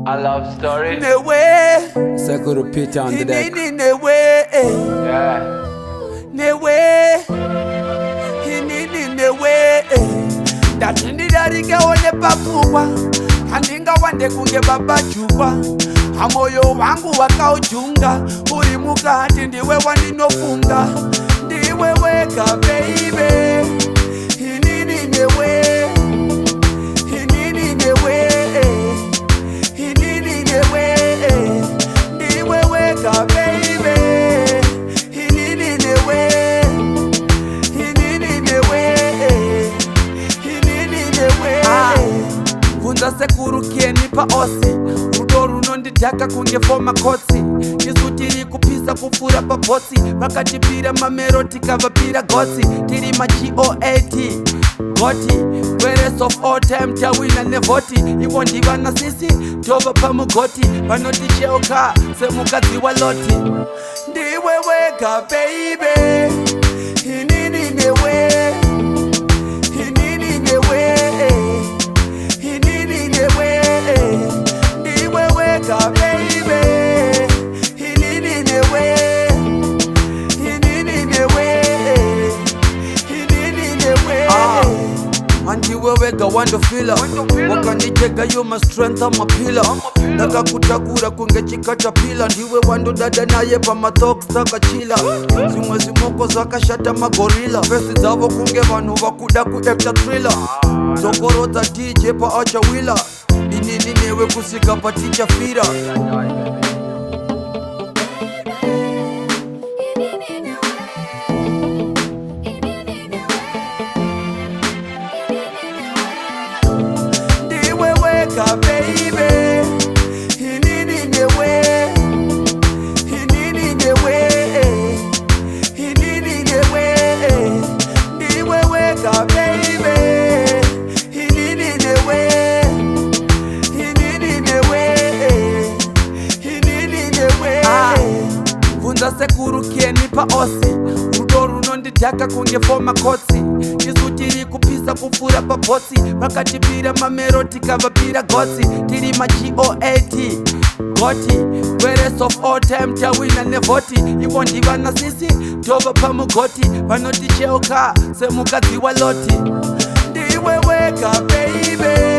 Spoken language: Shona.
A love story. Sekuru Peter on the deck. Yeah. Ndatindidarikaone papfungwa handingawande kunge babajukwa hamoyo wangu wakaujunga uri mukati ndiwe wandinofunga ndiwe wega baby inini newe inini newe inini newe ndiwe wega baby inini newe inini newe inini newe kunza sekuru kienipa osi rudo runondidhaka kunge fomakotsi isu tiri kupisa kufura pabhotsi vakatipira mamero tikavapira gotsi tiri maGOAT goti greatest of all time tawina nevhoti ivo ndivana sisi tova pamugoti vanoticheuka semukadzi wa loti ndiwe wega baby inini newe inini newe inini newe ndiwe wega baby inini newe inini newe inini newe andiwe wega wandofila wakanditega yo my strength ama pillar ndakakutakura kunge chikatapila ndiwe wandodada naye pamathoks takachila zimwe zimoko zakashata magorila fesi dzavo kunge vanhu vakuda kuacta thriller zokorodza dj paachawila inini newe kusika patichafira ndiwe wega baby inini newe inini newe inini newe ndiwe wega baby inini newe inini newe inini newe kunza sekuru kienipa osi rudo runondidhaka kunge fomakotsi isu tiri kupisa kufura pabhotsi vakatipira mamero tikavapira gotsi tiri maGOAT goti greatest of all time tawina nevhoti ivo ndivana sisi tova pamugoti vanoticheuka semukadzi wa loti ndiwe wega baby